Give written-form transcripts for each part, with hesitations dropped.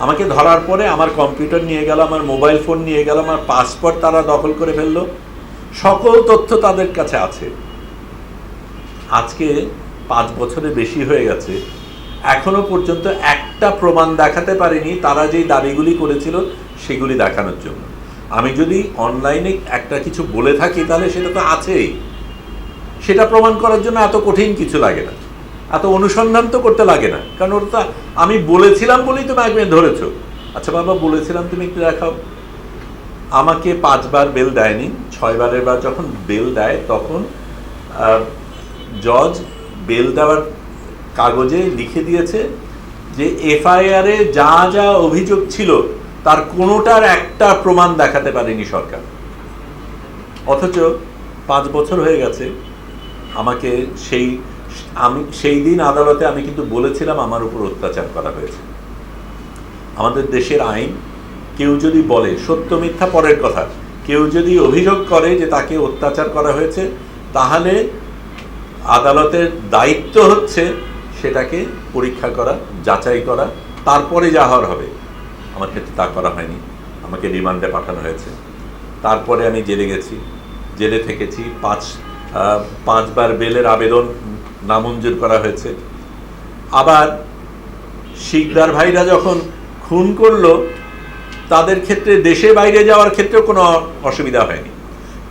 আমাকে ধরার পরে আমার কম্পিউটার নিয়ে গেল, আমার মোবাইল ফোন নিয়ে গেল, আমার পাসপোর্ট তারা দখল করে ফেললো, সকল তথ্য তাদের কাছে আছে। আজকে 5 বছরের বেশি হয়ে গেছে, এখনো পর্যন্ত একটা প্রমাণ দেখাতে পারেনি তারা যেই দাবিগুলি করেছিল সেগুলি দেখানোর জন্য। আমি যদি অনলাইনে একটা কিছু বলে থাকি তাহলে সেটা তো আছেই, সেটা প্রমাণ করার জন্য এত কঠিন কিছু লাগে না, এত অনুসন্ধান তো করতে লাগে না, কারণ ওটা আমি বলেছিলাম বলেই তুমি একবার ধরেছো। আচ্ছা বাবা, বলেছিলাম তুমি একটু দেখাও। আমাকে 5 বার বেল দেয়নি, 6 বারের বার যখন বেল দেয় তখন জজ বেল দেওয়ার কাগজে লিখে দিয়েছে যে এফআইআরে যা যা অভিযোগ ছিল তার কোনোটার একটা প্রমাণ দেখাতে পারেনি সরকার। অথচ 5 বছর হয়ে গেছে, আমাকে সেই দিন আদালতে আমি কিন্তু বলেছিলাম আমার উপর অত্যাচার করা হয়েছে। আমাদের দেশের আইন, কেউ যদি বলে, সত্য মিথ্যা পরের কথা, কেউ যদি অভিযোগ করে যে তাকে অত্যাচার করা হয়েছে, তাহলে আদালতের দায়িত্ব হচ্ছে সেটাকে পরীক্ষা করা, যাচাই করা, তারপরে যা হওয়ার হবে। আমার ক্ষেত্রে তা করা হয়নি, আমাকে রিমান্ডে পাঠানো হয়েছে। তারপরে আমি জেলে গেছি, জেলে থেকেছি, 5 বার বেলের আবেদন নামঞ্জুর করা হয়েছে। আবার শিকদার ভাইরা যখন খুন করলো, তাদের ক্ষেত্রে দেশে বাইরে যাওয়ার ক্ষেত্রেও কোনো অসুবিধা হয়নি।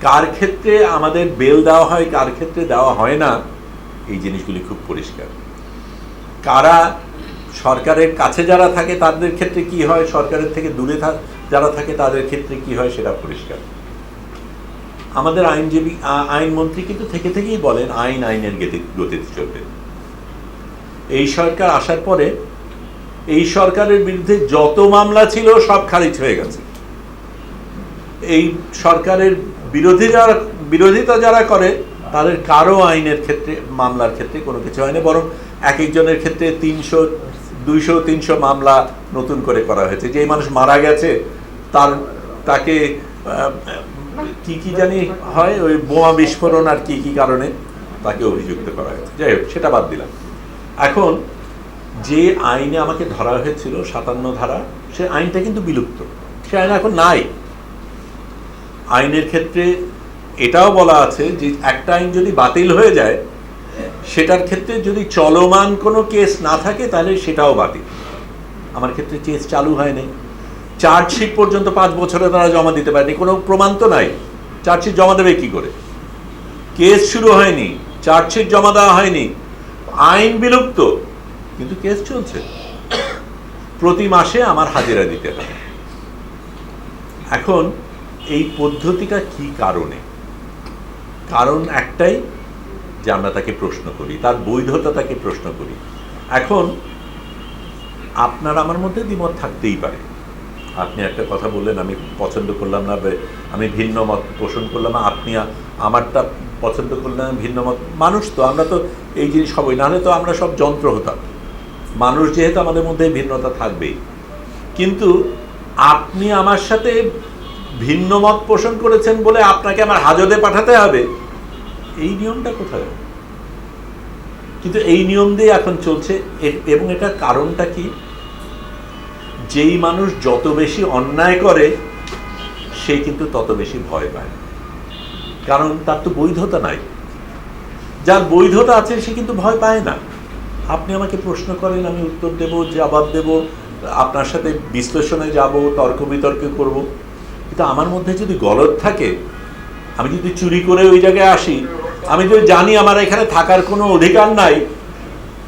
কার ক্ষেত্রে আমাদের বেল দেওয়া হয়, কার ক্ষেত্রে দেওয়া হয় না, এই জিনিসগুলি খুব পরিষ্কার। কারা সরকারের কাছে যারা থাকে তাদের ক্ষেত্রে কি হয়, সরকারের থেকে দূরে যারা থাকে তাদের ক্ষেত্রে কি হয়, সেটা পরিষ্কার। আমাদের আইনমন্ত্রী কিন্তু থেকেই বলেন আইনের গতিতে চলবে। এই সরকার আসার পরে এই সরকারের বিরুদ্ধে যত মামলা ছিল সব খারিজ হয়ে গেছে। এই সরকারের বিরোধিতা যারা করে তাদের কারো আইনের ক্ষেত্রে, মামলার ক্ষেত্রে কোনো কিছু হয় না, বরং এক একজনের ক্ষেত্রে 300, 200, 300 মামলা নতুন করে করা হয়েছে। যে মানুষ মারা গেছে তাকে কি জানি হয়, ওই বোমা বিস্ফোরণ আর কি কারণে তাকে অভিযুক্ত করা হয়েছে। যাই হোক, সেটা বাদ দিলাম। এখন যে আইনে আমাকে ধরা হয়েছিল 57 ধারা, সে আইনটা কিন্তু বিলুপ্ত, সে আইন এখন নাই। আইনের ক্ষেত্রে এটাও বলা আছে যে একটা আইন যদি বাতিল হয়ে যায়, সেটার ক্ষেত্রে যদি চলমান কোনো কেস না থাকে তাহলে সেটাও বাতিল। আমার ক্ষেত্রে কেস চালু হয়নি, চার্জশিট পর্যন্ত 5 বছরে তারা জমা দিতে পারেনি, কোনো প্রমাণ তো নাই, চার্জশিট জমা দেবে কি করে? কেস শুরু হয়নি, চার্জশিট জমা দেওয়া হয়নি, আইন বিলুপ্ত, কিন্তু কেস চলছে। প্রতি মাসে আমার হাজিরা দিতে হয়। এখন এই পদ্ধতিটা কি কারণে? কারণ একটাই, যে আমরা তাকে প্রশ্ন করি, তার বৈধতা তাকে প্রশ্ন করি। এখন আপনার আমার মধ্যে দ্বিমত থাকতেই পারে। আপনি একটা কথা বললেন, আমি পছন্দ করলাম না, আমি ভিন্ন মত পোষণ করলাম, আপনি আমারটা পছন্দ করলেন, ভিন্ন মত। মানুষ তো, আমরা তো এই জিনিস সবই, নাহলে তো আমরা সব যন্ত্র হতাম। মানুষ যেহেতু, আমাদের মধ্যে ভিন্নতা থাকবেই। কিন্তু আপনি আমার সাথে ভিন্ন মত পোষণ করেছেন বলে আপনাকে আমার হাজতে পাঠাতে হবে, এই নিয়মটা কোথায়? কিন্তু এই নিয়ম দিয়ে এখন চলছে। এবং এটার কারণটা কি? যেই মানুষ যত বেশি অন্যায় করে সে কিন্তু তত বেশি ভয় পায়, কারণ তার তো বৈধতা নাই। যার বৈধতা আছে সে কিন্তু ভয় পায় না। আপনি আমাকে প্রশ্ন করেন, আমি উত্তর দেব, জবাব দেব, আপনার সাথে বিশ্লেষণে যাব, তর্ক বিতর্ক করব। কিন্তু আমার মধ্যে যদি গলদ থাকে, আমি যদি চুরি করে ওই জায়গায় আসি, আমি যদি জানি আমার এখানে থাকার কোনো অধিকার নাই,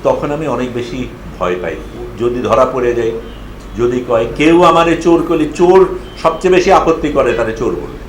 তখন আমি অনেক বেশি ভয় পাই। যদি ধরা পড়ে যাই, যদি কয় কেউ আমারে চোর করলে, চোর সবচেয়ে বেশি আপত্তি করে, তাহলে চোর বলবে।